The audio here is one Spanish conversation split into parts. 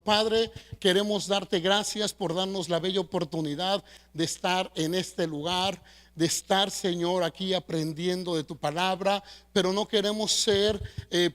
Padre, queremos darte gracias por darnos la bella oportunidad de estar en este lugar, de estar, Señor, aquí aprendiendo de tu palabra, pero no queremos ser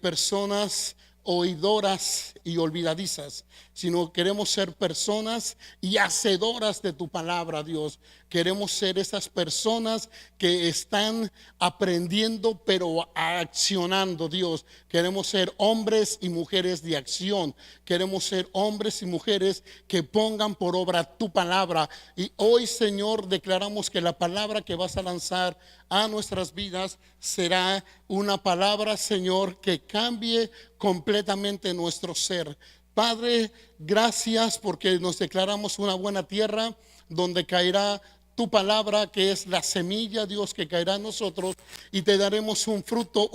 personas oidoras y olvidadizas, sino queremos ser personas y hacedoras de tu palabra, Dios. Queremos ser esas personas que están aprendiendo pero accionando, Dios. Queremos ser hombres y mujeres de acción. Queremos ser hombres y mujeres que pongan por obra tu palabra. Y hoy, Señor, declaramos que la palabra que vas a lanzar a nuestras vidas será una palabra, Señor, que cambie completamente nuestro ser. Padre, gracias porque nos declaramos una buena tierra donde caerá tu palabra, que es la semilla, Dios, que caerá en nosotros, y te daremos un fruto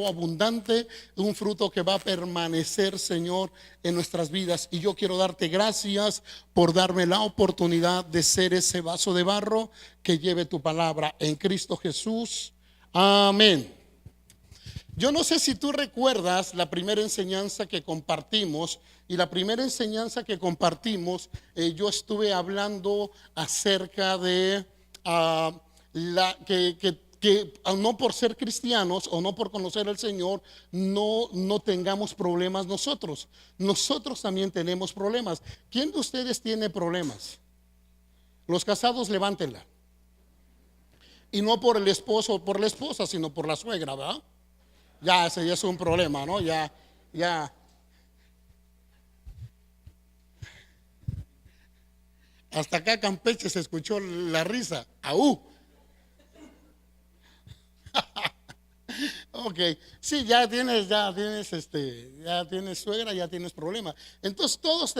abundante, un fruto que va a permanecer, Señor, en nuestras vidas. Y yo quiero darte gracias por darme la oportunidad de ser ese vaso de barro que lleve tu palabra en Cristo Jesús. Amén. Yo no sé si tú recuerdas la primera enseñanza que compartimos. Y la primera enseñanza que compartimos, yo estuve hablando acerca de que no por ser cristianos o no por conocer al Señor no tengamos problemas nosotros. Nosotros también tenemos problemas. ¿Quién de ustedes tiene problemas? Los casados, levántenla. Y no por el esposo o por la esposa, sino por la suegra, ¿verdad? Ya ese ya es un problema, ¿no? Ya. Hasta acá Campeche se escuchó la risa. ¡Aú! Ok, sí, ya tienes suegra, ya tienes problema. Entonces todos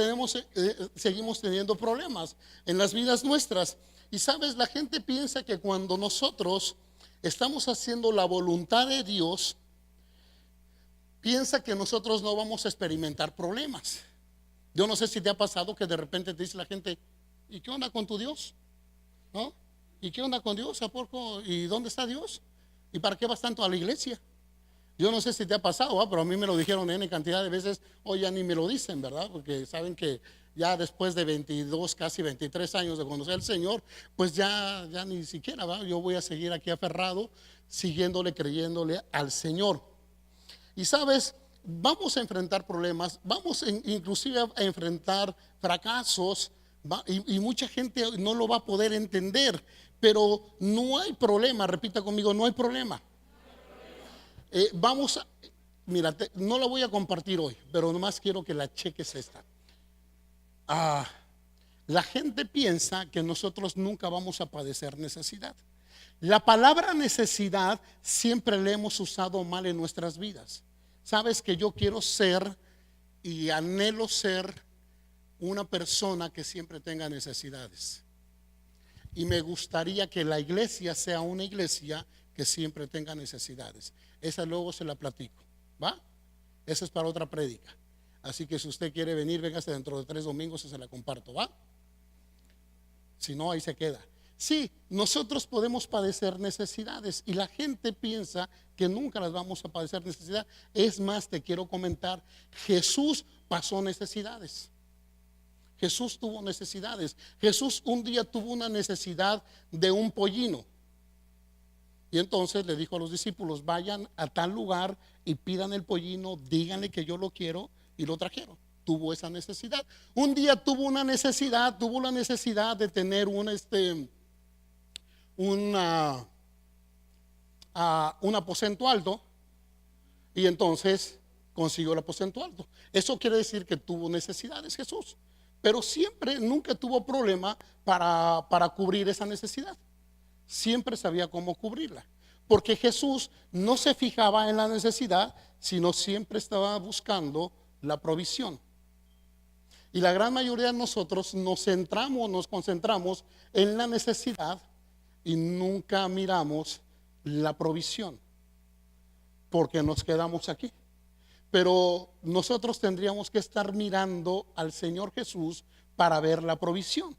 seguimos teniendo problemas en las vidas nuestras. Y sabes, la gente piensa que cuando nosotros estamos haciendo la voluntad de Dios, piensa que nosotros no vamos a experimentar problemas. Yo no sé si te ha pasado que de repente te dice la gente: ¿y qué onda con tu Dios? ¿No? ¿Y qué onda con Dios? ¿A poco? ¿Y dónde está Dios? ¿Y para qué vas tanto a la iglesia? Yo no sé si te ha pasado, pero a mí me lo dijeron N cantidad de veces. Hoy ya ni me lo dicen, ¿verdad? Porque saben que ya después de 22, casi 23 años de conocer al Señor, pues ya ni siquiera, ¿verdad? Yo voy a seguir aquí aferrado, siguiéndole, creyéndole al Señor. Y sabes, vamos a enfrentar problemas, inclusive a enfrentar fracasos, y mucha gente no lo va a poder entender, pero no hay problema. Repita conmigo: no hay problema. Vamos a, mira, no la voy a compartir hoy, pero nomás quiero que la cheques esta. Ah, la gente piensa que nosotros nunca vamos a padecer necesidad. La palabra necesidad siempre la hemos usado mal en nuestras vidas. Sabes que yo quiero ser y anhelo ser una persona que siempre tenga necesidades. Y me gustaría que la iglesia sea una iglesia que siempre tenga necesidades. Esa luego se la platico, ¿va? Esa es para otra prédica. Así que si usted quiere venir, véngase dentro de 3 domingos y se la comparto, ¿va? Si no, ahí se queda. Sí, nosotros podemos padecer necesidades y la gente piensa que nunca las vamos a padecer necesidad. Es más, te quiero comentar, Jesús pasó necesidades. Jesús tuvo necesidades. Jesús un día tuvo una necesidad de un pollino. Y entonces le dijo a los discípulos: vayan a tal lugar y pidan el pollino, díganle que yo lo quiero, y lo trajeron. Tuvo esa necesidad. Un día tuvo la necesidad de tener un aposento alto, y entonces consiguió el aposento alto. Eso quiere decir que tuvo necesidades Jesús, pero nunca tuvo problema para cubrir esa necesidad. Siempre sabía cómo cubrirla, porque Jesús no se fijaba en la necesidad, sino siempre estaba buscando la provisión. Y la gran mayoría de nosotros nos concentramos en la necesidad y nunca miramos la provisión, porque nos quedamos aquí. Pero nosotros tendríamos que estar mirando al Señor Jesús para ver la provisión,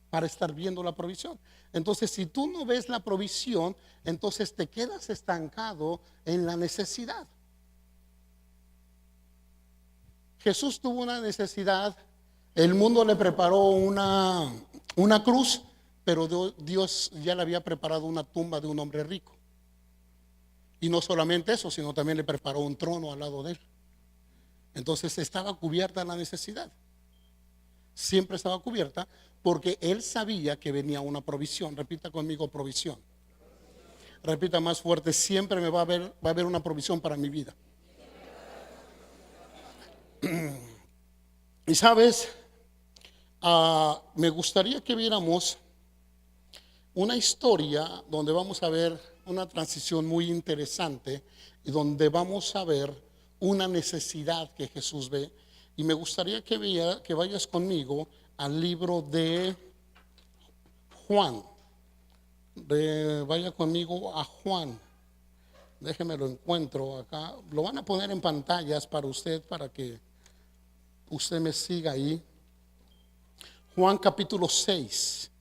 para estar viendo la provisión. Entonces, si tú no ves la provisión, entonces te quedas estancado en la necesidad. Jesús tuvo una necesidad, el mundo le preparó una cruz, pero Dios ya le había preparado una tumba de un hombre rico. Y no solamente eso, sino también le preparó un trono al lado de él. Entonces estaba cubierta la necesidad. Siempre estaba cubierta porque él sabía que venía una provisión. Repita conmigo, provisión. Repita más fuerte, siempre va a haber una provisión para mi vida. Y sabes, me gustaría que viéramos una historia donde vamos a ver una transición muy interesante y donde vamos a ver una necesidad que Jesús ve. Y me gustaría que vayas conmigo al libro de Juan. Vaya conmigo a Juan. Déjeme lo encuentro acá. Lo van a poner en pantallas para usted, para que usted me siga ahí. Juan capítulo 6.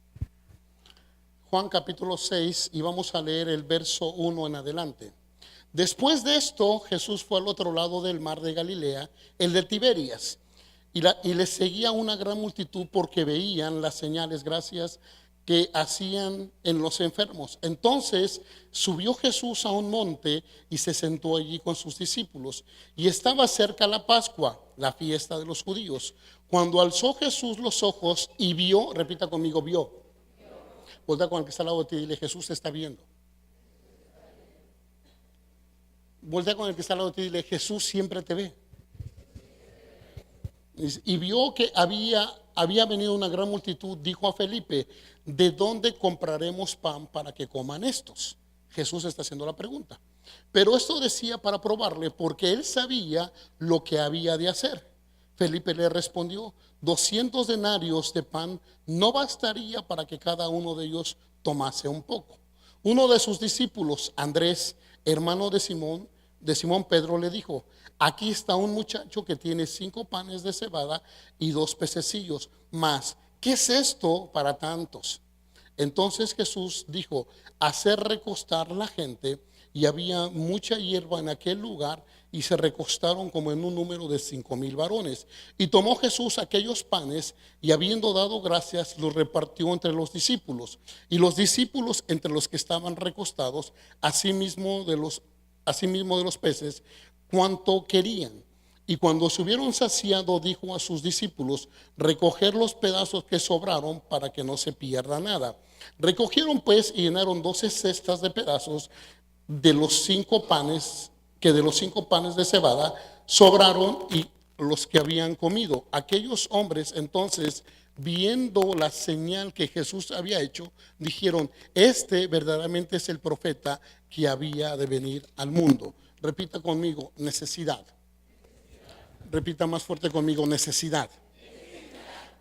Juan capítulo 6 y vamos a leer el verso 1 en adelante. Después de esto, Jesús fue al otro lado del mar de Galilea, el de Tiberias, y le seguía una gran multitud porque veían las señales, gracias, que hacían en los enfermos. Entonces subió Jesús a un monte y se sentó allí con sus discípulos. Y estaba cerca la Pascua, la fiesta de los judíos. Cuando alzó Jesús los ojos y vio, repita conmigo, vio. Voltea con el que está al lado de ti y dile, Jesús te está viendo. Voltea con el que está al lado de ti y dile, Jesús siempre te ve. Y vio que había venido una gran multitud, dijo a Felipe, ¿de dónde compraremos pan para que coman estos? Jesús está haciendo la pregunta. Pero esto decía para probarle, porque él sabía lo que había de hacer. Felipe le respondió, 200 denarios de pan no bastaría para que cada uno de ellos tomase un poco. Uno de sus discípulos, Andrés, hermano de Simón Pedro, le dijo, aquí está un muchacho que tiene 5 panes de cebada y 2 pececillos, mas ¿qué es esto para tantos? Entonces Jesús dijo, hacer recostar la gente, y había mucha hierba en aquel lugar, y se recostaron como en un número de 5,000 varones. Y tomó Jesús aquellos panes, y habiendo dado gracias, los repartió entre los discípulos, y los discípulos entre los que estaban recostados, asimismo de los peces, cuanto querían. Y cuando se hubieron saciado, dijo a sus discípulos, recoger los pedazos que sobraron para que no se pierda nada. Recogieron pues y llenaron 12 cestas de pedazos de los 5 panes, que de los 5 panes de cebada sobraron y los que habían comido. Aquellos hombres entonces, viendo la señal que Jesús había hecho, dijeron, este verdaderamente es el profeta que había de venir al mundo. Repita conmigo, necesidad. Repita más fuerte conmigo, necesidad.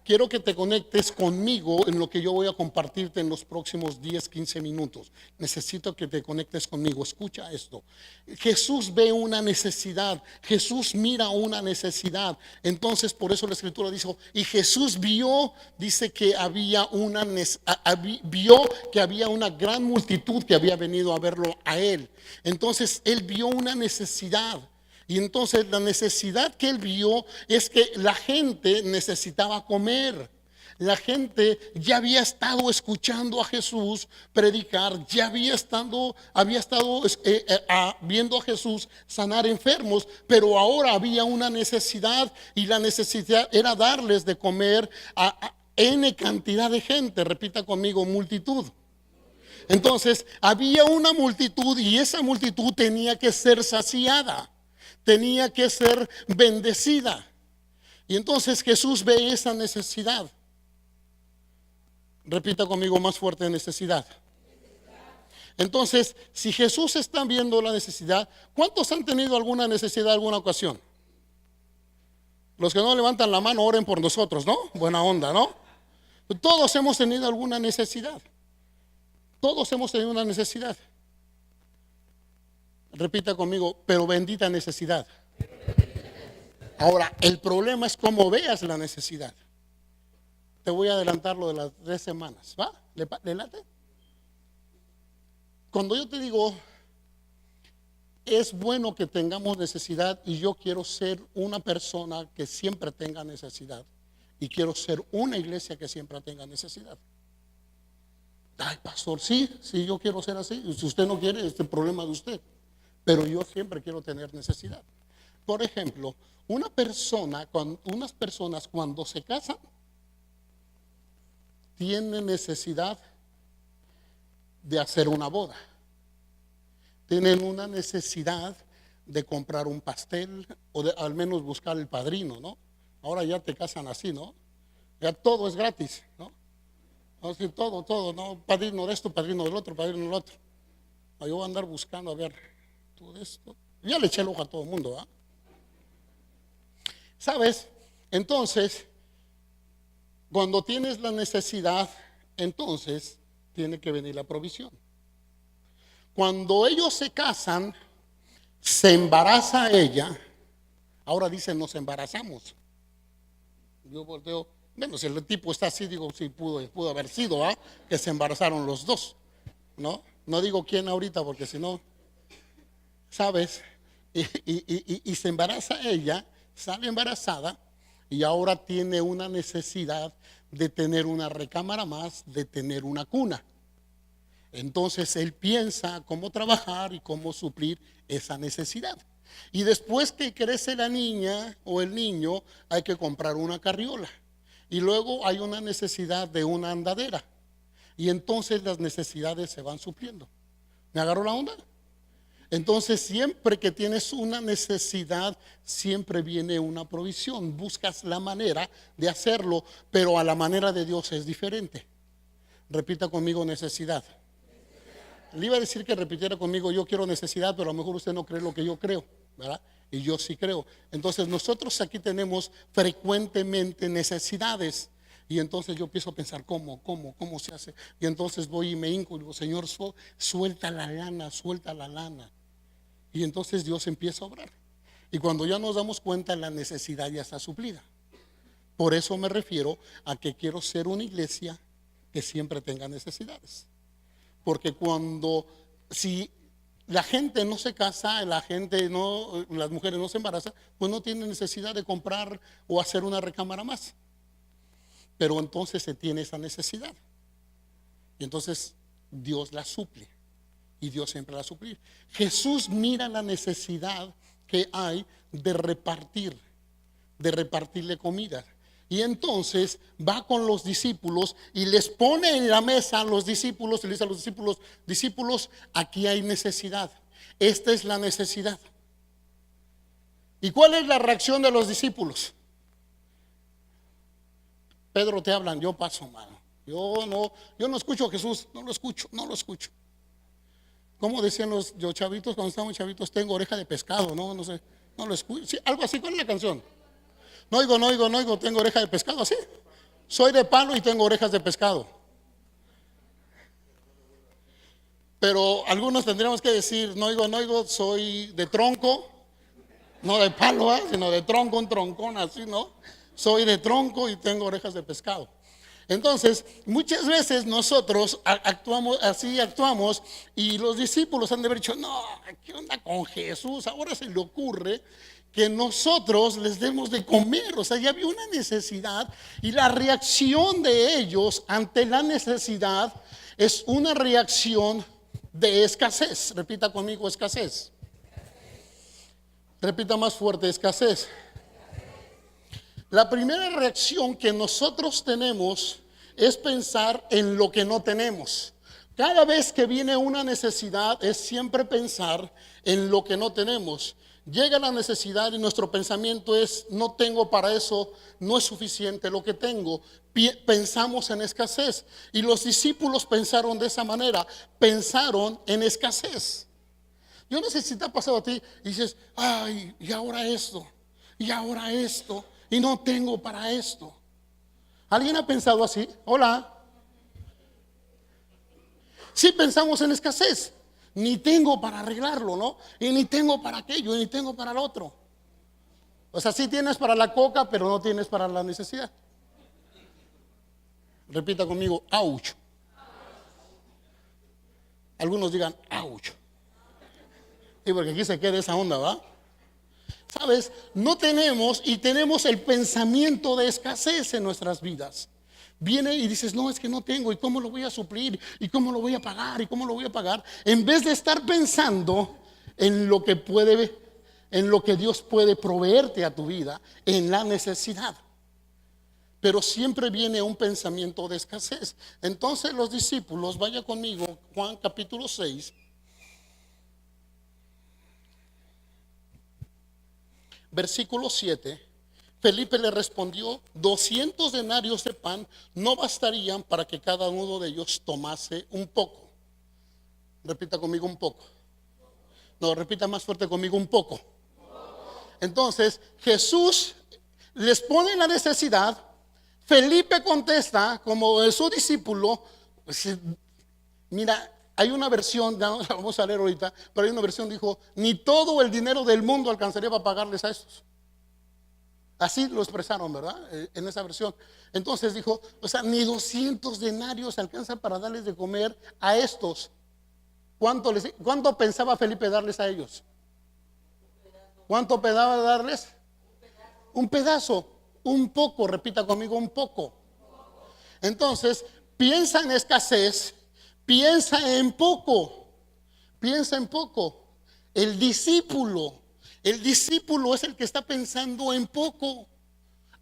Quiero que te conectes conmigo en lo que yo voy a compartirte en los próximos 10-15 minutos. Necesito que te conectes conmigo. Escucha esto. Jesús ve una necesidad. Jesús mira una necesidad. Entonces por eso la escritura dice, y Jesús vio, dice que vio que había una gran multitud que había venido a verlo a él. Entonces él vio una necesidad. Y entonces la necesidad que él vio es que la gente necesitaba comer. La gente ya había estado escuchando a Jesús predicar, ya había estado viendo a Jesús sanar enfermos, pero ahora había una necesidad, y la necesidad era darles de comer a N cantidad de gente. Repita conmigo, multitud. Entonces había una multitud, y esa multitud tenía que ser saciada, tenía que ser bendecida. Y entonces Jesús ve esa necesidad. Repita conmigo más fuerte, necesidad. Entonces, si Jesús está viendo la necesidad, ¿cuántos han tenido alguna necesidad alguna ocasión? Los que no levantan la mano, oren por nosotros, ¿no? Buena onda, ¿no? Todos hemos tenido alguna necesidad. Todos hemos tenido una necesidad. Repita conmigo, pero bendita necesidad. Ahora, el problema es cómo veas la necesidad. Te voy a adelantar lo de las 3 semanas, ¿va? ¿Le late? Cuando yo te digo, es bueno que tengamos necesidad y yo quiero ser una persona que siempre tenga necesidad y quiero ser una iglesia que siempre tenga necesidad. Ay, pastor, sí, yo quiero ser así. Si usted no quiere, es el problema de usted. Pero yo siempre quiero tener necesidad. Por ejemplo, unas personas cuando se casan tienen necesidad de hacer una boda. Tienen una necesidad de comprar un pastel o de al menos buscar el padrino, ¿no? Ahora ya te casan así, ¿no? Ya todo es gratis, ¿no? Así todo, ¿no? Padrino de esto, padrino del otro, padrino del otro. Yo voy a andar buscando, a ver, todo esto. Ya le eché el ojo a todo el mundo, ¿ah? ¿Sabes? Entonces, cuando tienes la necesidad, entonces tiene que venir la provisión. Cuando ellos se casan, se embaraza ella. Ahora dicen nos embarazamos. Yo volteo, bueno, si el tipo está así, digo, sí, pudo haber sido, ¿ah? Que se embarazaron los dos, ¿no? No digo quién ahorita porque si no, ¿sabes? Y se embaraza ella, sale embarazada y ahora tiene una necesidad de tener una recámara más, de tener una cuna. Entonces él piensa cómo trabajar y cómo suplir esa necesidad. Y después que crece la niña o el niño, hay que comprar una carriola. Y luego hay una necesidad de una andadera. Y entonces las necesidades se van supliendo. ¿Me agarró la onda? Entonces siempre que tienes una necesidad, siempre viene una provisión. Buscas la manera de hacerlo, pero a la manera de Dios es diferente. Repita conmigo necesidad. Le iba a decir que repitiera conmigo, yo quiero necesidad, pero a lo mejor usted no cree lo que yo creo, ¿verdad? Y yo sí creo. Entonces nosotros aquí tenemos frecuentemente necesidades. Y entonces yo empiezo a pensar, ¿cómo se hace? Y entonces voy y me hinco y digo, Señor, suelta la lana, suelta la lana. Y entonces Dios empieza a obrar. Y cuando ya nos damos cuenta, la necesidad ya está suplida. Por eso me refiero a que quiero ser una iglesia que siempre tenga necesidades. Porque si la gente no se casa, las mujeres no se embarazan, pues no tienen necesidad de comprar o hacer una recámara más. Pero entonces se tiene esa necesidad. Y entonces Dios la suple. Y Dios siempre la suple. Jesús mira la necesidad que hay de repartirle comida. Y entonces va con los discípulos y les pone en la mesa a los discípulos y les dice a los discípulos, aquí hay necesidad. Esta es la necesidad. ¿Y cuál es la reacción de los discípulos? Pedro, te hablan, yo paso, mano. Yo no escucho a Jesús, no lo escucho. Como decían los chavitos cuando estábamos chavitos, tengo oreja de pescado, no sé, no lo escucho. Sí, algo así, ¿cuál es la canción? No oigo, tengo oreja de pescado, así. Soy de palo y tengo orejas de pescado. Pero algunos tendríamos que decir, no oigo, soy de tronco, no de palo, sino de tronco, un troncón así, ¿no? Soy de tronco y tengo orejas de pescado. Entonces, muchas veces nosotros actuamos y los discípulos han de haber dicho, no, ¿qué onda con Jesús? Ahora se le ocurre que nosotros les demos de comer. O sea, ya había una necesidad y la reacción de ellos ante la necesidad es una reacción de escasez. Repita conmigo, escasez. Repita más fuerte, escasez. La primera reacción que nosotros tenemos es pensar en lo que no tenemos. Cada vez que viene una necesidad es siempre pensar en lo que no tenemos. Llega la necesidad y nuestro pensamiento es, no tengo para eso, no es suficiente lo que tengo. Pensamos en escasez. Y los discípulos pensaron de esa manera, pensaron en escasez. Yo no sé si te ha pasado a ti y dices, ay, y ahora esto, y no tengo para esto. ¿Alguien ha pensado así? Hola. Sí pensamos en escasez. Ni tengo para arreglarlo, ¿no? Y ni tengo para aquello, y ni tengo para el otro. O sea, sí tienes para la coca, pero no tienes para la necesidad. Repita conmigo, ouch. Algunos digan, ouch. Sí, porque aquí se queda esa onda, ¿va? ¿Sabes? No tenemos y tenemos el pensamiento de escasez en nuestras vidas. Viene y dices, no, es que no tengo, ¿y cómo lo voy a suplir? ¿Y cómo lo voy a pagar? ¿Y cómo lo voy a pagar? En vez de estar pensando en lo que puede, en lo que Dios puede proveerte a tu vida, en la necesidad. Pero siempre viene un pensamiento de escasez. Entonces los discípulos, vaya conmigo, Juan capítulo 6. Versículo 7, Felipe le respondió, 200 denarios de pan no bastarían para que cada uno de ellos tomase un poco. Repita conmigo, un poco. No, repita más fuerte conmigo, un poco. Entonces Jesús les pone la necesidad. Felipe contesta como su discípulo. Mira, hay una versión, vamos a leer ahorita, pero hay una versión dijo, ni todo el dinero del mundo alcanzaría para pagarles a estos. Así lo expresaron, ¿verdad? En esa versión. Entonces dijo, o sea, ni 200 denarios alcanzan para darles de comer a estos. ¿Cuánto pensaba Felipe darles a ellos? ¿Cuánto pensaba darles? Un pedazo, un poco, repita conmigo, un poco. Entonces, piensa en escasez, piensa en poco, piensa en poco. El discípulo es el que está pensando en poco.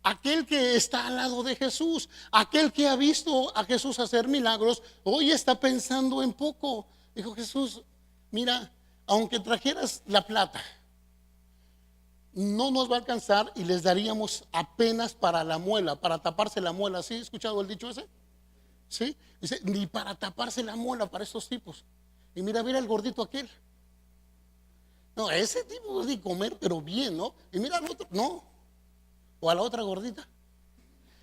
Aquel que está al lado de Jesús, aquel que ha visto a Jesús hacer milagros, hoy está pensando en poco. Dijo Jesús, mira, aunque trajeras la plata, no nos va a alcanzar y les daríamos apenas para la muela, para taparse la muela. ¿Sí? ¿Has escuchado el dicho ese? ¿Sí? Dice, ni para taparse la muela para estos tipos. Y mira el gordito aquel. No, ese tipo es de comer, pero bien, ¿no? Y mira al otro, no. O a la otra gordita.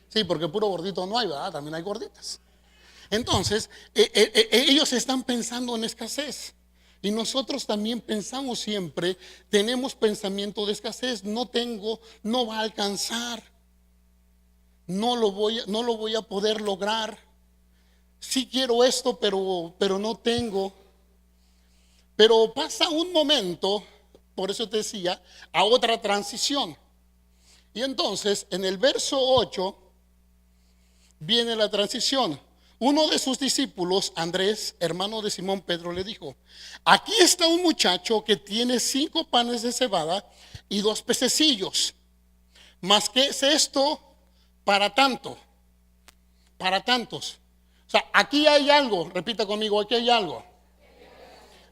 Sí, porque puro gordito no hay, ¿verdad? También hay gorditas. Entonces, ellos están pensando en escasez. Y nosotros también pensamos siempre, tenemos pensamiento de escasez. No tengo, no va a alcanzar. No lo voy a poder lograr. Sí quiero esto, pero no tengo. Pero pasa un momento, por eso te decía, a otra transición. Y entonces, en el verso 8, viene la transición. Uno de sus discípulos, Andrés, hermano de Simón Pedro, le dijo, aquí está un muchacho que tiene 5 panes de cebada y 2 pececillos. ¿Mas qué es esto para tanto? Para tantos. O sea, aquí hay algo, repita conmigo, aquí hay algo.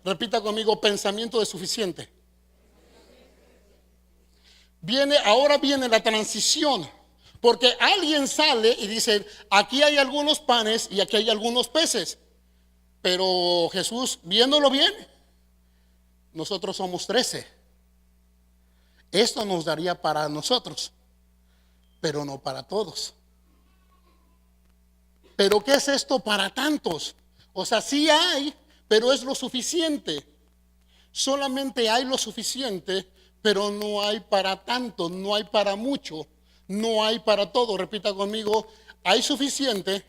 Repita conmigo, pensamiento de suficiente. Ahora viene la transición. Porque alguien sale y dice, aquí hay algunos panes y aquí hay algunos peces. Pero Jesús, viéndolo bien, nosotros somos 13. Esto nos daría para nosotros, pero no para todos. ¿Pero qué es esto para tantos? O sea, sí hay, pero es lo suficiente. Solamente hay lo suficiente, pero no hay para tanto, no hay para mucho, no hay para todo. Repita conmigo, hay suficiente,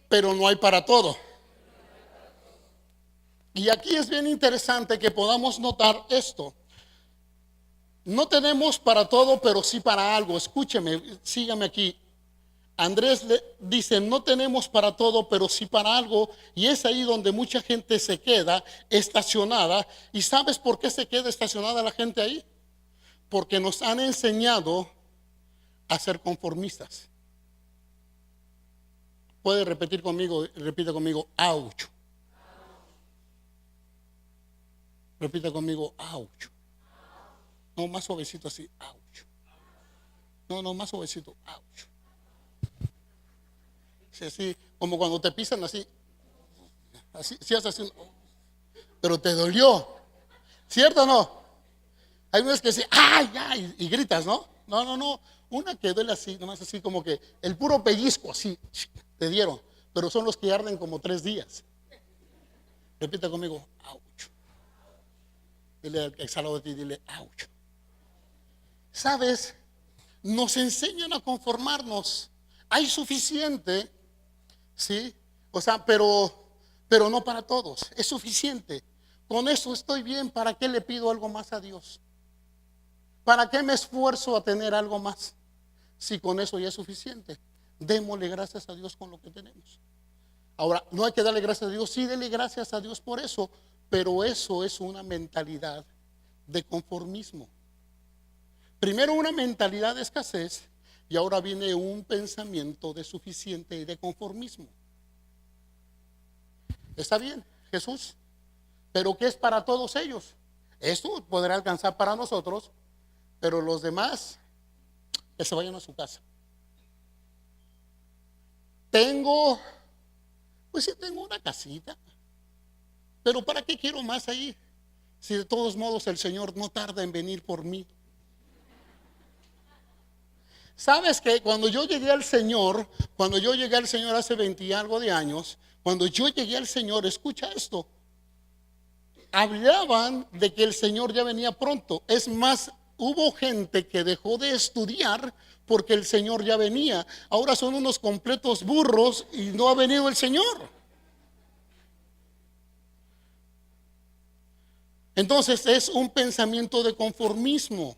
pero no hay para todo. Y aquí es bien interesante que podamos notar esto. No tenemos para todo, pero sí para algo. Escúcheme, sígame aquí. Andrés le dice, no tenemos para todo, pero sí para algo. Y es ahí donde mucha gente se queda estacionada. ¿Y sabes por qué se queda estacionada la gente ahí? Porque nos han enseñado a ser conformistas. Puede repetir conmigo, repita conmigo, ouch. Repita conmigo, ouch. No, más suavecito así, ouch. No, más suavecito, ouch. Sí, así, como cuando te pisan así, sí haces así, pero te dolió, ¿cierto o no? Hay unas que dicen, ¡ay, ay! Y gritas, ¿no? No, una que duele así, nomás así como que el puro pellizco así, te dieron, pero son los que arden como 3 días. Repita conmigo, ouch. Dile al exhalado de ti, dile, ouch. ¿Sabes? Nos enseñan a conformarnos. Hay suficiente, ¿sí? O sea, pero no para todos. Es suficiente. Con eso estoy bien. ¿Para qué le pido algo más a Dios? ¿Para qué me esfuerzo a tener algo más? Si con eso ya es suficiente. Démosle gracias a Dios con lo que tenemos. Ahora, no hay que darle gracias a Dios. Sí, dele gracias a Dios por eso. Pero eso es una mentalidad de conformismo. Primero una mentalidad de escasez y ahora viene un pensamiento de suficiente y de conformismo. Está bien, Jesús, pero ¿qué es para todos ellos? Esto podrá alcanzar para nosotros, pero los demás que se vayan a su casa. Pues sí, tengo una casita, pero ¿para qué quiero más ahí? Si de todos modos el Señor no tarda en venir por mí. ¿Sabes que cuando yo llegué al Señor hace 20 y algo de años, cuando yo llegué al Señor, escucha esto, hablaban de que el Señor ya venía pronto. Es más, hubo gente que dejó de estudiar porque el Señor ya venía. Ahora son unos completos burros y no ha venido el Señor. Entonces es un pensamiento de conformismo.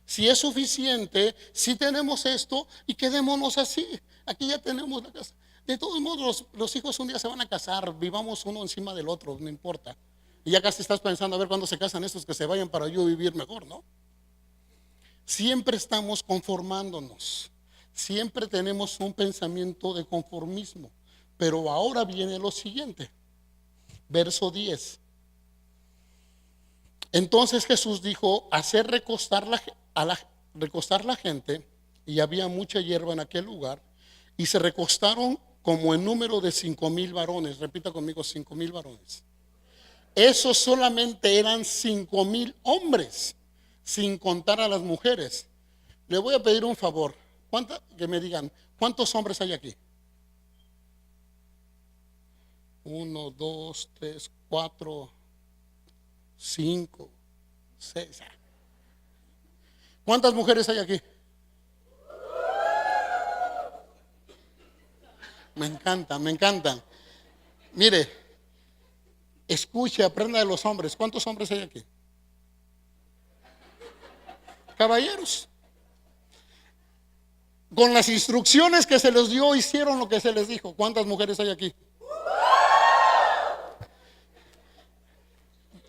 Si es suficiente, si tenemos esto y quedémonos así. Aquí ya tenemos la casa. De todos modos, los hijos un día se van a casar, vivamos uno encima del otro, no importa. Y ya casi estás pensando a ver cuándo se casan estos que se vayan para yo vivir mejor, ¿no? Siempre estamos conformándonos. Siempre tenemos un pensamiento de conformismo. Pero ahora viene lo siguiente. Verso 10. Entonces Jesús dijo: hacer recostar la gente, y había mucha hierba en aquel lugar, y se recostaron como en número de 5,000 varones. Repita conmigo: 5,000 varones. Esos solamente eran 5,000 hombres, sin contar a las mujeres. Le voy a pedir un favor, que me digan, ¿cuántos hombres hay aquí? 1, 2, 3, 4, 5, 6. ¿Cuántas mujeres hay aquí? Me encantan, me encantan. Mire, escuche, aprenda de los hombres. ¿Cuántos hombres hay aquí? Caballeros. Con las instrucciones que se les dio, hicieron lo que se les dijo. ¿Cuántas mujeres hay aquí?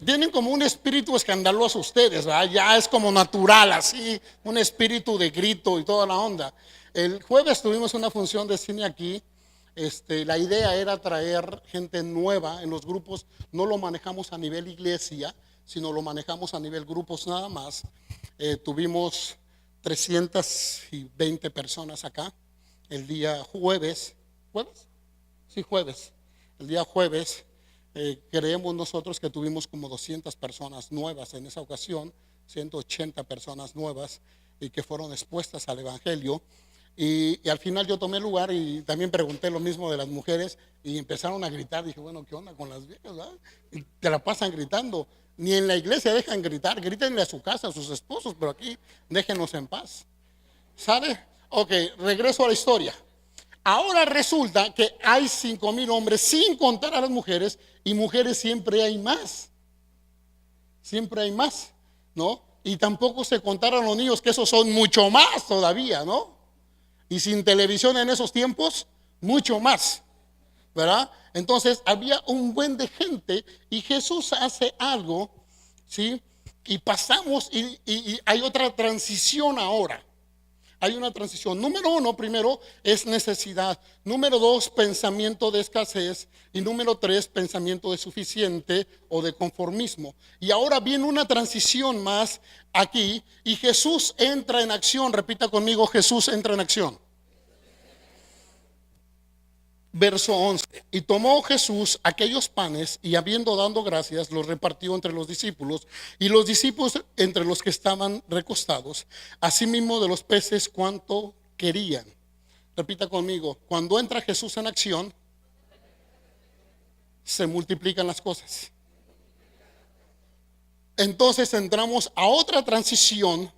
Tienen como un espíritu escandaloso ustedes, ¿verdad? Ya es como natural, así, un espíritu de grito y toda la onda. El jueves tuvimos una función de cine aquí. La idea era traer gente nueva en los grupos. No lo manejamos a nivel iglesia, sino lo manejamos a nivel grupos nada más. Tuvimos 320 personas acá el día jueves. ¿Jueves? Sí, jueves. El día jueves. Creemos nosotros que tuvimos como 200 personas nuevas en esa ocasión, 180 personas nuevas y que fueron expuestas al Evangelio. Y al final yo tomé lugar y también pregunté lo mismo de las mujeres y empezaron a gritar. Dije, bueno, ¿qué onda con las viejas? ¿Verdad? Y te la pasan gritando. Ni en la iglesia dejan gritar, grítenle a su casa, a sus esposos, pero aquí déjenos en paz. ¿Sabe? Ok, regreso a la historia. Ahora resulta que hay 5,000 hombres sin contar a las mujeres, y mujeres siempre hay más. Siempre hay más, ¿no? Y tampoco se contaron los niños, que esos son mucho más todavía, ¿no? Y sin televisión en esos tiempos, mucho más, ¿verdad? Entonces había un buen de gente y Jesús hace algo, ¿sí? Y pasamos y hay otra transición ahora. Hay una transición. Número 1, primero, es necesidad. Número 2, pensamiento de escasez. Y número 3, pensamiento de suficiente o de conformismo. Y ahora viene una transición más aquí. Y Jesús entra en acción. Repita conmigo: Jesús entra en acción. Verso 11. Y tomó Jesús aquellos panes y habiendo dado gracias, los repartió entre los discípulos, y los discípulos entre los que estaban recostados, asimismo de los peces cuanto querían. Repita conmigo: cuando entra Jesús en acción, se multiplican las cosas. Entonces entramos a otra transición.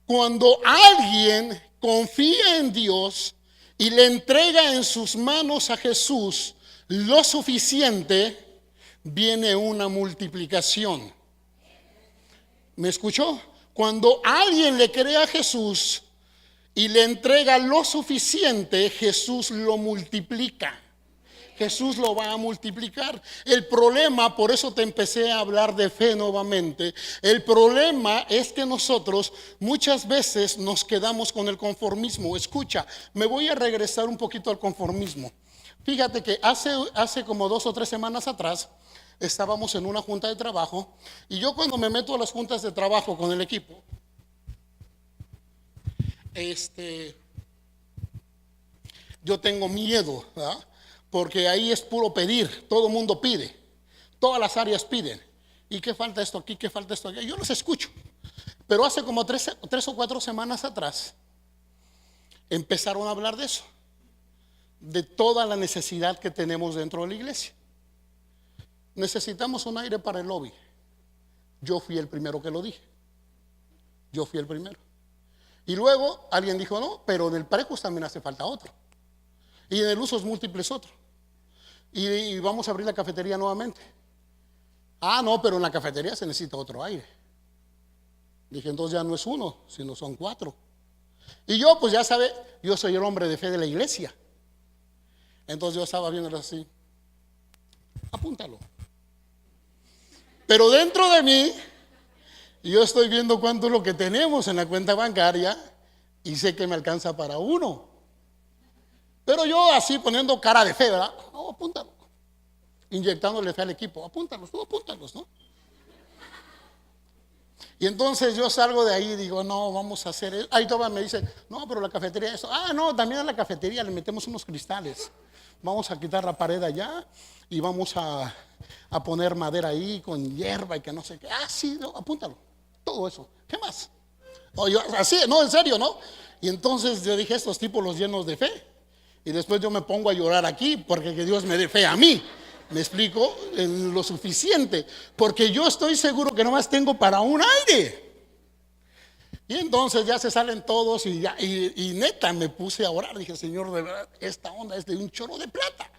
Cuando alguien confía en Dios y le entrega en sus manos a Jesús lo suficiente, viene una multiplicación. ¿Me escuchó? Cuando alguien le cree a Jesús y le entrega lo suficiente, Jesús lo multiplica. Jesús lo va a multiplicar. El problema, por eso te empecé a hablar de fe nuevamente. El problema es que nosotros muchas veces nos quedamos con el conformismo. Escucha, me voy a regresar un poquito al conformismo. Fíjate que hace como 2 o 3 semanas atrás estábamos en una junta de trabajo, y yo cuando me meto a las juntas de trabajo con el equipo, yo tengo miedo, ¿verdad? Porque ahí es puro pedir, todo el mundo pide, todas las áreas piden. ¿Y qué falta esto aquí? ¿Qué falta esto aquí? Yo los escucho. Pero hace como 3 o 4 semanas atrás empezaron a hablar de eso, de toda la necesidad que tenemos dentro de la iglesia. Necesitamos un aire para el lobby. Yo fui el primero que lo dije. Yo fui el primero. Y luego alguien dijo, no, pero en el Precos también hace falta otro. Y en el Usos Múltiples otro. Y vamos a abrir la cafetería nuevamente. Ah, no, pero en la cafetería se necesita otro aire. Dije, entonces ya no es uno, sino son 4. Y yo, pues ya sabe, yo soy el hombre de fe de la iglesia. Entonces yo estaba viéndolo así. Apúntalo. Pero dentro de mí, yo estoy viendo cuánto es lo que tenemos en la cuenta bancaria y sé que me alcanza para uno. Pero yo así poniendo cara de fe, ¿verdad? No, apúntalo. Inyectándole fe al equipo. Apúntalos, tú apúntalos, ¿no? Y entonces yo salgo de ahí y digo, no, vamos a hacer eso. Ahí todavía me dice, no, pero la cafetería eso. Ah, no, también a la cafetería le metemos unos cristales. Vamos a quitar la pared allá y vamos a poner madera ahí con hierba y que no sé qué. Ah, sí, no, apúntalo. Todo eso. ¿Qué más? No, yo, así, no, en serio, ¿no? Y entonces yo dije, estos tipos los llenos de fe. Y después yo me pongo a llorar aquí porque que Dios me dé fe a mí. ¿Me explico? En lo suficiente. Porque yo estoy seguro que nomás tengo para un aire. Y entonces ya se salen todos y neta me puse a orar. Dije, Señor, de verdad, esta onda es de un chorro de plata.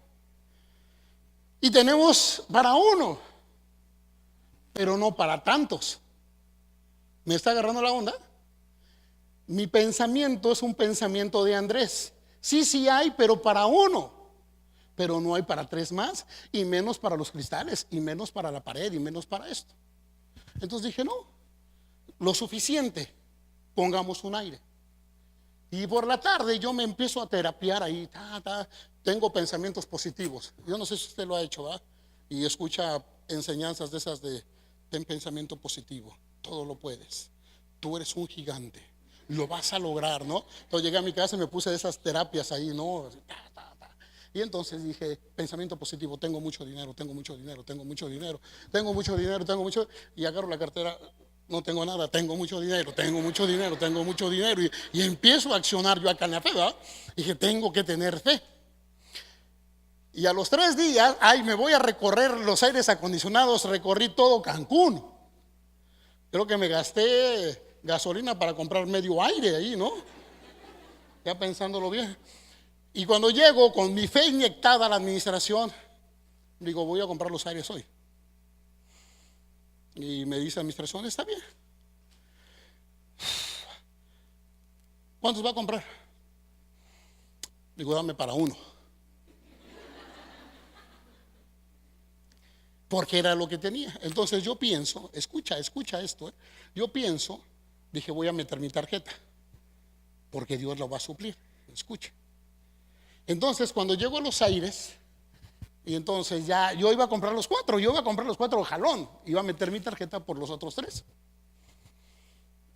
Y tenemos para uno, pero no para tantos. ¿Me está agarrando la onda? Mi pensamiento es un pensamiento de Andrés. Sí hay, pero para uno. Pero no hay para 3 más, y menos para los cristales, y menos para la pared, y menos para esto. Entonces dije, no, lo suficiente, pongamos un aire. Y por la tarde yo me empiezo a terapiar ahí, tengo pensamientos positivos. Yo no sé si usted lo ha hecho, ¿verdad? Y escucha enseñanzas de esas de ten pensamiento positivo, todo lo puedes, tú eres un gigante, lo vas a lograr, ¿no? Entonces llegué a mi casa y me puse de esas terapias ahí, ¿no? Y entonces dije, pensamiento positivo, tengo mucho dinero, tengo mucho dinero, tengo mucho dinero, tengo mucho dinero, tengo mucho, y agarro la cartera, no tengo nada, tengo mucho dinero, tengo mucho dinero, tengo mucho dinero, y empiezo a accionar yo acá en la fe, ¿verdad? Dije, tengo que tener fe. Y a los 3 días, me voy a recorrer los aires acondicionados, recorrí todo Cancún. Creo que me gasté gasolina para comprar medio aire ahí, ¿no? Ya pensándolo bien. Y cuando llego con mi fe inyectada a la administración, digo, voy a comprar los aires hoy. Y me dice la administración, está bien. ¿Cuántos va a comprar? Digo, dame para uno. Porque era lo que tenía. Entonces yo pienso, escucha esto. Yo pienso, dije, voy a meter mi tarjeta, porque Dios lo va a suplir. Escucha. Entonces cuando llego a los aires, y entonces ya yo iba a comprar los 4, jalón, iba a meter mi tarjeta por los otros 3.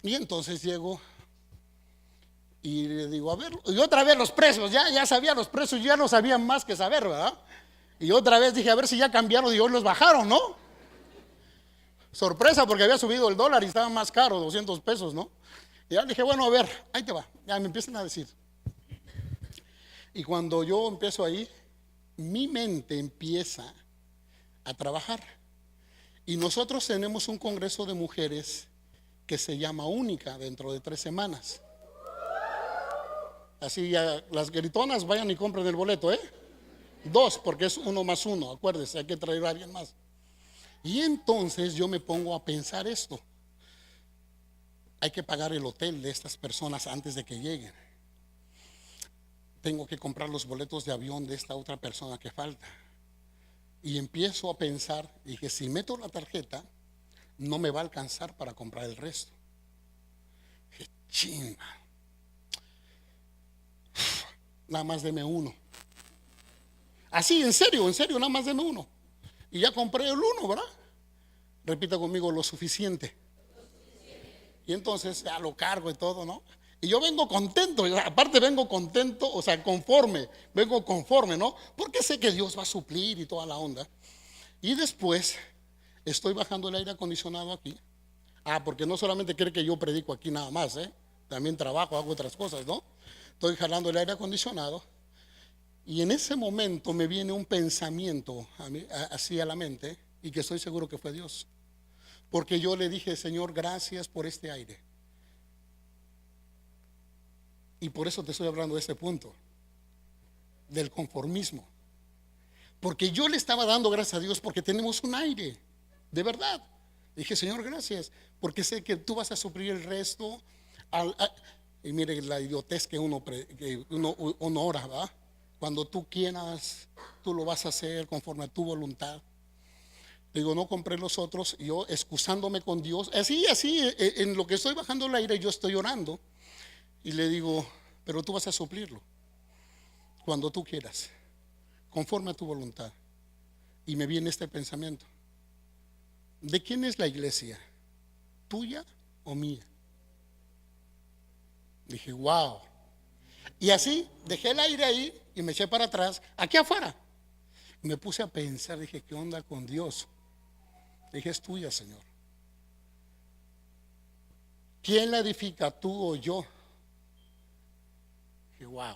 Y entonces llego y le digo, a ver, y otra vez los precios, ya sabía los precios, ya no sabía más que saber, ¿verdad? Y otra vez dije, a ver si ya cambiaron y hoy los bajaron, ¿no? Sorpresa, porque había subido el dólar y estaba más caro, 200 pesos, ¿no? Y ya dije, bueno, a ver, ahí te va, ya me empiezan a decir. Y cuando yo empiezo ahí, mi mente empieza a trabajar. Y nosotros tenemos un congreso de mujeres que se llama Única dentro de 3 semanas. Así ya las gritonas vayan y compren el boleto, 2, porque es 1 más 1, acuérdense, hay que traer a alguien más. Y entonces yo me pongo a pensar esto. Hay que pagar el hotel de estas personas antes de que lleguen. Tengo que comprar los boletos de avión de esta otra persona que falta. Y empiezo a pensar, y que si meto la tarjeta, no me va a alcanzar para comprar el resto. Dije, chinga. Nada más deme uno. Así, en serio, nada más deme uno. Y ya compré el uno, ¿verdad? Repita conmigo, lo suficiente. Y entonces ya lo cargo y todo, ¿no? Y yo vengo contento, aparte vengo contento, o sea, vengo conforme, ¿no? Porque sé que Dios va a suplir y toda la onda. Y después estoy bajando el aire acondicionado aquí. Porque no solamente quiere que yo predico aquí nada más, ¿eh? También trabajo, hago otras cosas, ¿no? Estoy jalando el aire acondicionado. Y en ese momento me viene un pensamiento así a la mente, y que estoy seguro que fue Dios. Porque yo le dije, Señor, gracias por este aire. Y por eso te estoy hablando de este punto, del conformismo. Porque yo le estaba dando gracias a Dios porque tenemos un aire, de verdad. Dije, Señor, gracias, porque sé que tú vas a suplir el resto. Y mire la idiotez que uno ora, ¿verdad? Cuando tú quieras, tú lo vas a hacer conforme a tu voluntad. Digo, no compré los otros. Y yo excusándome con Dios, así, en lo que estoy bajando el aire, yo estoy orando. Y le digo, pero tú vas a suplirlo cuando tú quieras, conforme a tu voluntad. Y me viene este pensamiento: ¿de quién es la iglesia? ¿Tuya o mía? Dije, wow. Y así dejé el aire ahí y me eché para atrás, aquí afuera. Me puse a pensar, dije, ¿qué onda con Dios? Dije, es tuya, Señor. ¿Quién la edifica, tú o yo? Dije, wow.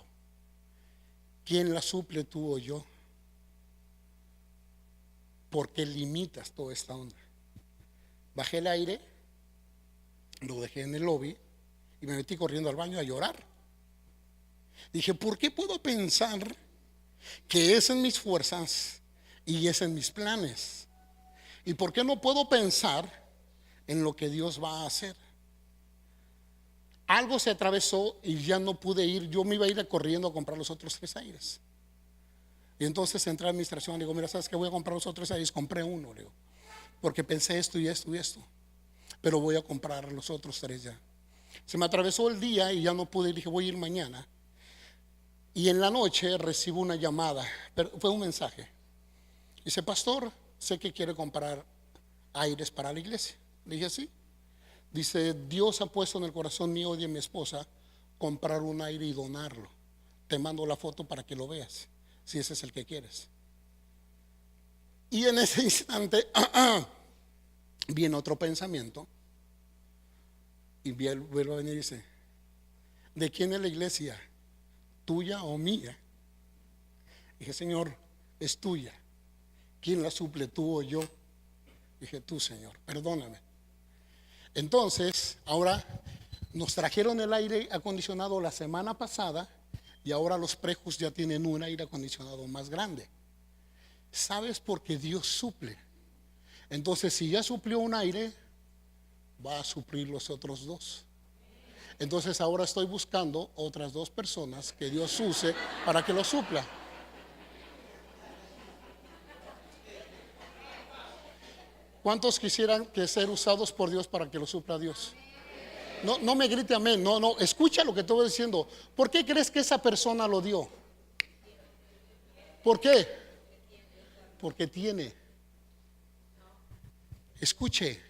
¿Quién la suple, tú o yo? Porque limitas toda esta onda. Bajé el aire, lo dejé en el lobby y me metí corriendo al baño a llorar. Dije, ¿por qué puedo pensar que es en mis fuerzas y es en mis planes? ¿Y por qué no puedo pensar en lo que Dios va a hacer? Algo se atravesó y ya no pude ir. Yo me iba a ir corriendo a comprar los otros 3 aires. Y entonces entré a la administración y digo, mira, ¿sabes qué? Voy a comprar los otros 3 aires. Compré uno, le digo, porque pensé esto y esto y esto, pero voy a comprar los otros 3 ya. Se me atravesó el día y ya no pude ir. Dije, voy a ir mañana. Y en la noche recibo una llamada, pero fue un mensaje. Dice, pastor, sé que quiere comprar aires para la iglesia. Le dije, sí. Dice, Dios ha puesto en el corazón mío y de mi esposa comprar un aire y donarlo. Te mando la foto para que lo veas, si ese es el que quieres. Y en ese instante viene otro pensamiento y vuelve a venir y dice, ¿de quién es la iglesia? ¿Tuya o mía? Dije, Señor, es tuya. ¿Quién la suple, tú o yo? Dije, tú, Señor, perdóname. Entonces, ahora nos trajeron el aire acondicionado la semana pasada y ahora los prejos ya tienen un aire acondicionado más grande. ¿Sabes? Porque Dios suple. Entonces, si ya suplió un aire, va a suplir los otros 2. Entonces, ahora estoy buscando otras 2 personas que Dios use para que lo supla. ¿Cuántos quisieran que ser usados por Dios para que lo supla Dios? No, no me grite amén, no, escucha lo que te voy diciendo. ¿Por qué crees que esa persona lo dio? ¿Por qué? Porque tiene. Escuche.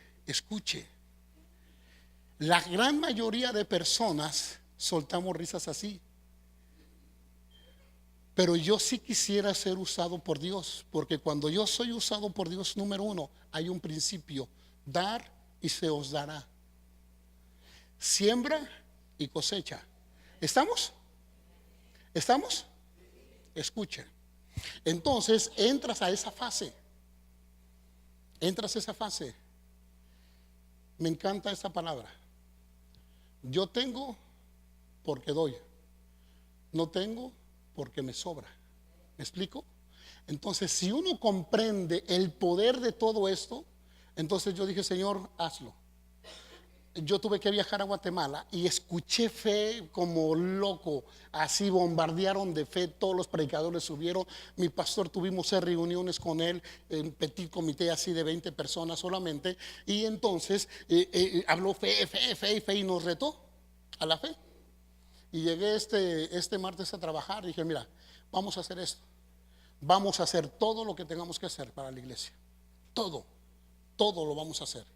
La gran mayoría de personas soltamos risas así. Pero yo sí quisiera ser usado por Dios, porque cuando yo soy usado por Dios, número 1, hay un principio: dar y se os dará. Siembra y cosecha. ¿Estamos? Escuchen. Entonces entras a esa fase. Me encanta esa palabra. Yo tengo porque doy. No tengo porque me sobra. ¿Me explico? Entonces, si uno comprende el poder de todo esto, entonces yo dije, Señor, hazlo. Yo tuve que viajar a Guatemala y escuché fe como loco. Así bombardearon de fe, todos los predicadores subieron. Mi pastor, tuvimos 6 reuniones con él, en petit comité así de 20 personas solamente. Y entonces habló fe, fe, fe, fe y nos retó a la fe. Y llegué este martes a trabajar y dije, mira, vamos a hacer esto. Vamos a hacer todo lo que tengamos que hacer para la iglesia. Todo lo vamos a hacer.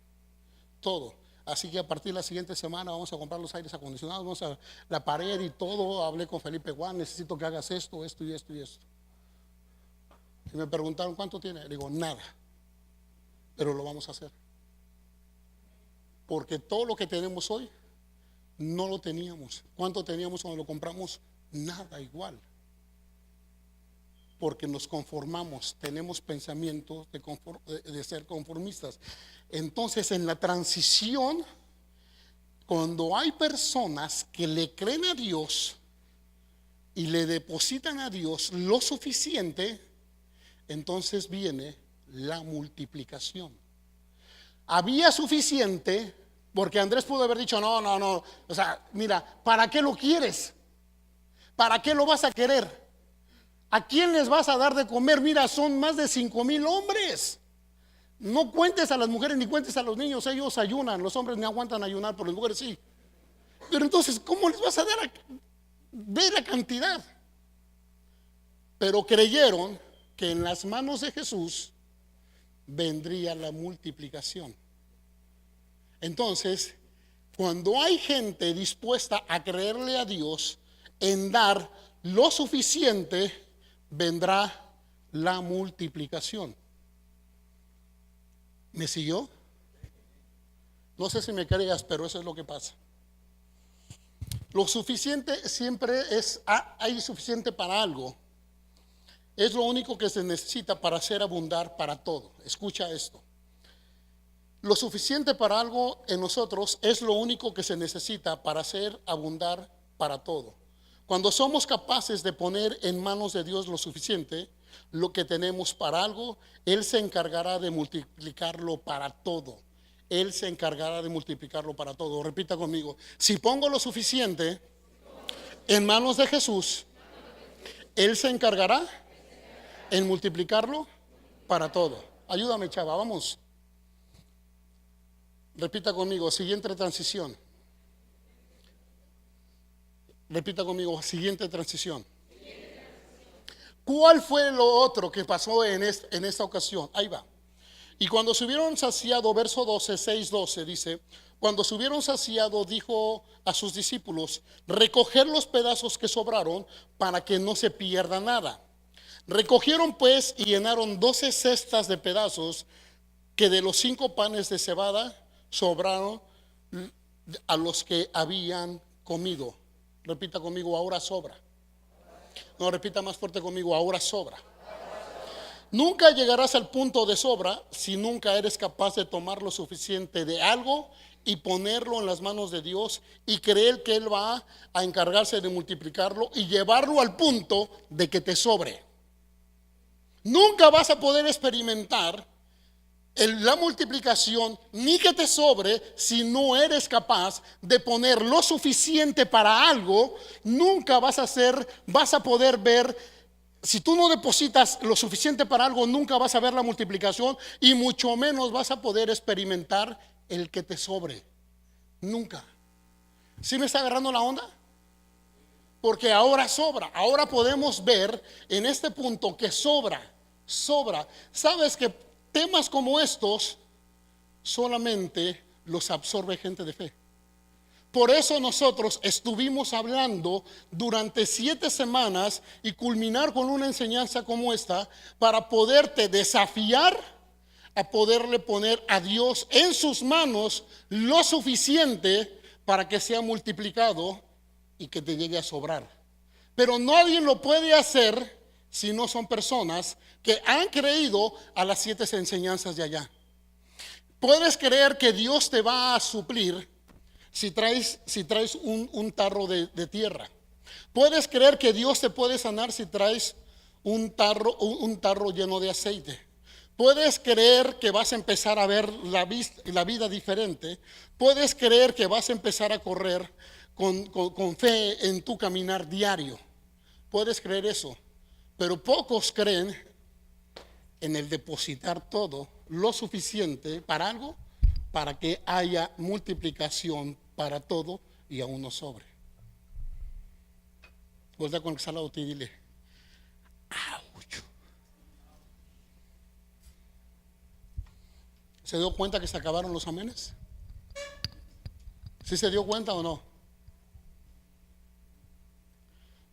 Todo. Así que a partir de la siguiente semana vamos a comprar los aires acondicionados, vamos a la pared y todo. Hablé con Felipe Juan, necesito que hagas esto, esto y esto y esto. Y me preguntaron, ¿cuánto tiene? Le digo, nada, pero lo vamos a hacer. Porque todo lo que tenemos hoy no lo teníamos. ¿Cuánto teníamos cuando lo compramos? Nada, igual. Porque nos conformamos, tenemos pensamientos de ser conformistas. Entonces, en la transición, cuando hay personas que le creen a Dios y le depositan a Dios lo suficiente, entonces viene la multiplicación. Había suficiente, porque Andrés pudo haber dicho, no, o sea, mira, ¿para qué lo quieres? ¿Para qué lo vas a querer? ¿A quién les vas a dar de comer? Mira, son más de 5,000 hombres. No cuentes a las mujeres ni cuentes a los niños. Ellos ayunan, los hombres no aguantan ayunar, pero las mujeres sí. Pero entonces, ¿cómo les vas a dar ve la cantidad? Pero creyeron que en las manos de Jesús vendría la multiplicación. Entonces, cuando hay gente dispuesta a creerle a Dios en dar lo suficiente, vendrá la multiplicación. ¿Me siguió? No sé si me creas, pero eso es lo que pasa. Lo suficiente siempre hay suficiente para algo. Es lo único que se necesita para hacer abundar para todo. Escucha esto. Lo suficiente para algo en nosotros es lo único que se necesita para hacer abundar para todo. Cuando somos capaces de poner en manos de Dios lo suficiente, lo que tenemos para algo, Él se encargará de multiplicarlo para todo. Él se encargará de multiplicarlo para todo. Repita conmigo, si pongo lo suficiente en manos de Jesús, Él se encargará en multiplicarlo para todo. Ayúdame, chava, vamos. Repita conmigo, siguiente transición. Repita conmigo, siguiente transición. ¿Cuál fue lo otro que pasó en esta ocasión? Ahí va. Y cuando se hubieron saciado, verso 12, 6:12 dice, cuando se hubieron saciado, dijo a sus discípulos, recoger los pedazos que sobraron para que no se pierda nada. Recogieron pues y llenaron 12 cestas de pedazos que de los 5 panes de cebada sobraron a los que habían comido. Repita conmigo, ahora sobra. No, repita más fuerte conmigo, ahora sobra. Nunca llegarás al punto de sobra si nunca eres capaz de tomar lo suficiente de algo y ponerlo en las manos de Dios y creer que Él va a encargarse de multiplicarlo y llevarlo al punto de que te sobre. Nunca vas a poder experimentar la multiplicación ni que te sobre si no eres capaz de poner lo suficiente para algo. Nunca vas a poder ver. Si tú no depositas lo suficiente para algo, nunca vas a ver la multiplicación y mucho menos vas a poder experimentar el que te sobre. Nunca. ¿Sí me está agarrando la onda? Porque ahora sobra. Ahora podemos ver en este punto que sobra. ¿Sabes que temas como estos solamente los absorbe gente de fe? Por eso nosotros estuvimos hablando durante 7 semanas y culminar con una enseñanza como esta para poderte desafiar a poderle poner a Dios en sus manos lo suficiente para que sea multiplicado y que te llegue a sobrar. Pero nadie lo puede hacer si no son personas que han creído a las 7 enseñanzas de allá. Puedes creer que Dios te va a suplir si traes un tarro de tierra. Puedes creer que Dios te puede sanar si traes un tarro lleno de aceite. Puedes creer que vas a empezar a ver la vida diferente. Puedes creer que vas a empezar a correr con fe en tu caminar diario. Puedes creer eso. Pero pocos creen en el depositar todo lo suficiente para algo, para que haya multiplicación para todo y aún no sobre. Vuelta con el salado y dile, ¡auch! ¿Se dio cuenta que se acabaron los amenes? ¿Sí se dio cuenta o no?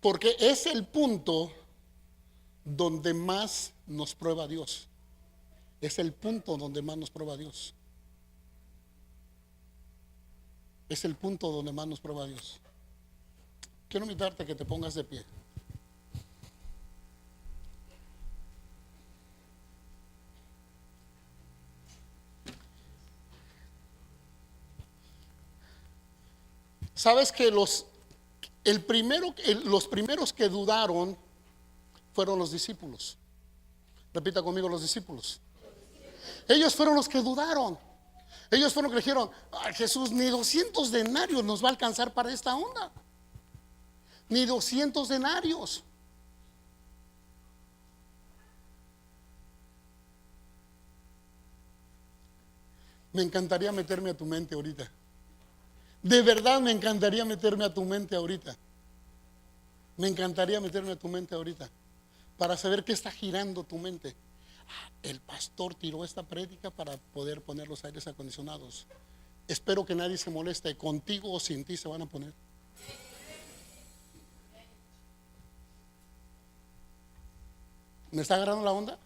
Porque es el punto donde más nos prueba Dios. Es el punto donde más nos prueba Dios. Es el punto donde más nos prueba Dios. Quiero invitarte a que te pongas de pie. Sabes que los primeros que dudaron fueron los discípulos. Repita conmigo, los discípulos. Ellos fueron los que dudaron. Ellos fueron los que dijeron, ay, Jesús, ni 200 denarios nos va a alcanzar para esta onda. Ni 200 denarios. Me encantaría meterme a tu mente ahorita. De verdad me encantaría meterme a tu mente ahorita. Me encantaría meterme a tu mente ahorita para saber qué está girando tu mente. El pastor tiró esta prédica para poder poner los aires acondicionados. Espero que nadie se moleste. Contigo o sin ti se van a poner. ¿Me está agarrando la onda?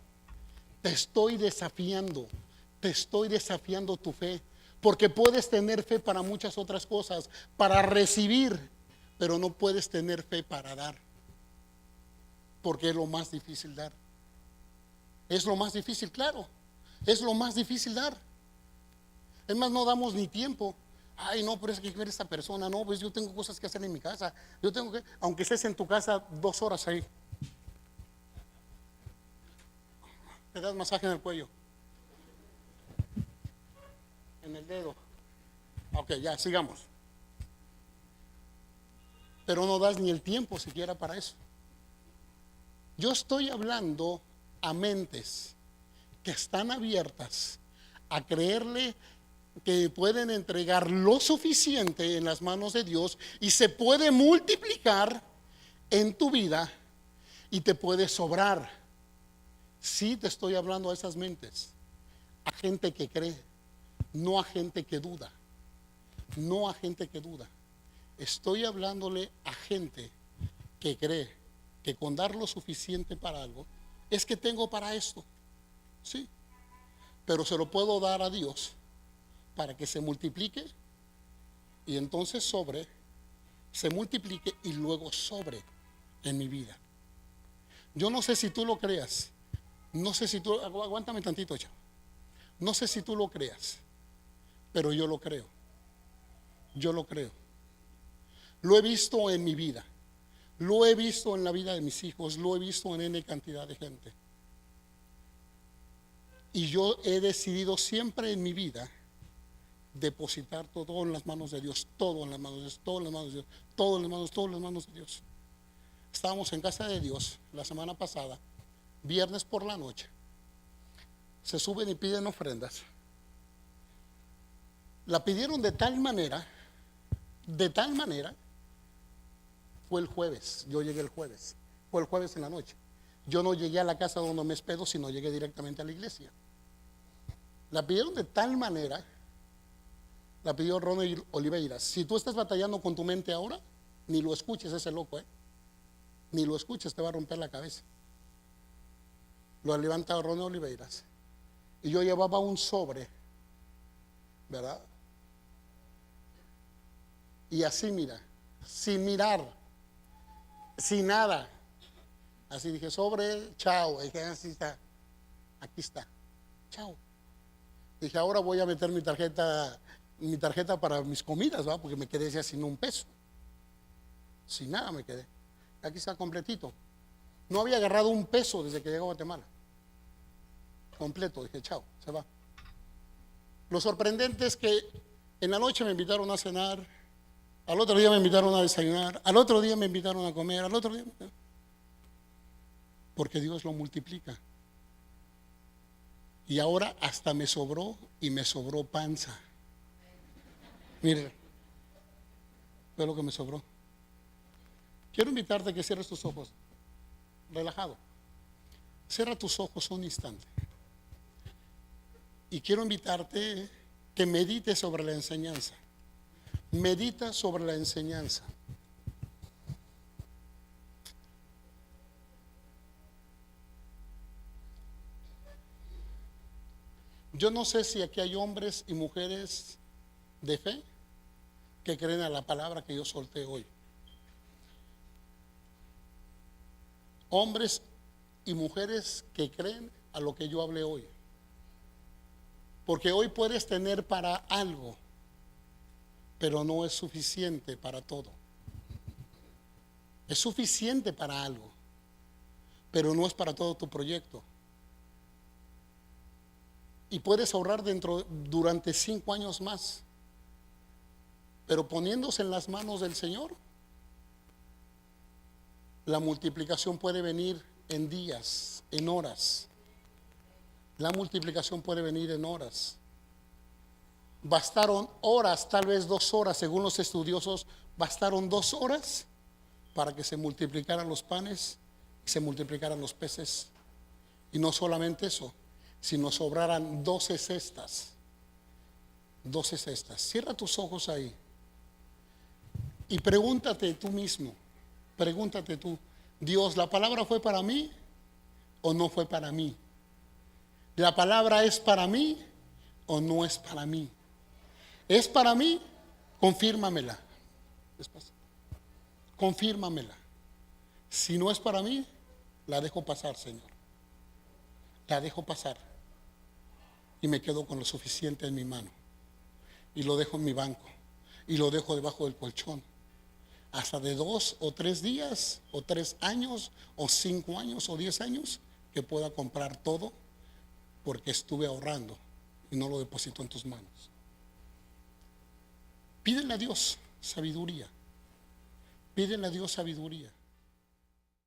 Te estoy desafiando. Te estoy desafiando tu fe. Porque puedes tener fe para muchas otras cosas, para recibir, pero no puedes tener fe para dar. Porque es lo más difícil dar. Es lo más difícil, claro. Es lo más difícil dar. Es más, no damos ni tiempo. Ay, no, pero es que ver esta persona. No, pues yo tengo cosas que hacer en mi casa. Yo tengo que, aunque estés en tu casa 2 horas ahí, te das masaje en el cuello, en el dedo. Ok, ya, sigamos. Pero no das ni el tiempo siquiera para eso. Yo estoy hablando a mentes que están abiertas a creerle que pueden entregar lo suficiente en las manos de Dios y se puede multiplicar en tu vida y te puede sobrar. Sí, te estoy hablando a esas mentes, a gente que cree, no a gente que duda, no a gente que duda. Estoy hablándole a gente que cree que con dar lo suficiente para algo, es que tengo para esto, sí, pero se lo puedo dar a Dios para que se multiplique y entonces sobre, se multiplique y luego sobre en mi vida. Yo no sé si tú lo creas, no sé si tú, aguántame tantito, chavo. No sé si tú lo creas, pero yo lo creo. Yo lo creo. Lo he visto en mi vida. Lo he visto en la vida de mis hijos. Lo he visto en N cantidad de gente. Y yo he decidido siempre en mi vida depositar todo en las manos de Dios. Todo en las manos de Dios. Todo en las manos de Dios. Todo en las manos, todo en las manos de Dios. Estábamos en casa de Dios la semana pasada, viernes por la noche. Se suben y piden ofrendas. La pidieron de tal manera, fue el jueves. Yo llegué el jueves. Fue el jueves en la noche. Yo no llegué a la casa donde me hospedo, sino llegué directamente a la iglesia. La pidieron de tal manera, la pidió Ronald Oliveiras. Si tú estás batallando con tu mente ahora, ni lo escuches ese loco, ni lo escuches, te va a romper la cabeza. Lo ha levantado Ronald Oliveiras. Y yo llevaba un sobre, ¿verdad? Y así, mira, sin mirar, sin nada. Así dije, sobre, chao. Y dije, así está, aquí está, chao. Dije, ahora voy a meter mi tarjeta para mis comidas, ¿va? Porque me quedé ya sin un peso. Sin nada me quedé. Aquí está completito. No había agarrado un peso desde que llegué a Guatemala. Completo, dije, chao, se va. Lo sorprendente es que en la noche me invitaron a cenar, al otro día me invitaron a desayunar, al otro día me invitaron a comer, al otro día... Porque Dios lo multiplica. Y ahora hasta me sobró y me sobró panza. Mire, fue lo que me sobró. Quiero invitarte a que cierres tus ojos, relajado. Cierra tus ojos un instante. Y quiero invitarte que medites sobre la enseñanza. Medita sobre la enseñanza. Yo no sé si aquí hay hombres y mujeres de fe que creen a la palabra que yo solté hoy. Hombres y mujeres que creen a lo que yo hablé hoy. Porque hoy puedes tener para algo, pero no es suficiente para todo. Es suficiente para algo, pero no es para todo tu proyecto. Y puedes ahorrar durante 5 años más, pero poniéndose en las manos del Señor, la multiplicación puede venir en días, en horas. La multiplicación puede venir en horas. Bastaron horas, tal vez 2 horas, según los estudiosos, bastaron 2 horas para que se multiplicaran los panes y se multiplicaran los peces. Y no solamente eso, sino sobraran 12 cestas. 12 cestas. Cierra tus ojos ahí y pregúntate tú mismo, pregúntate tú, Dios, ¿la palabra fue para mí o no fue para mí? ¿La palabra es para mí o no es para mí? ¿Es para mí? Confírmamela. Despacio. Confírmamela. Si no es para mí, la dejo pasar, Señor. La dejo pasar. Y me quedo con lo suficiente en mi mano. Y lo dejo en mi banco. Y lo dejo debajo del colchón. Hasta de 2 o 3 días, o 3 años, o 5 años, o 10 años, que pueda comprar todo, porque estuve ahorrando y no lo deposito en tus manos. Pídele a Dios sabiduría. Pídele a Dios sabiduría.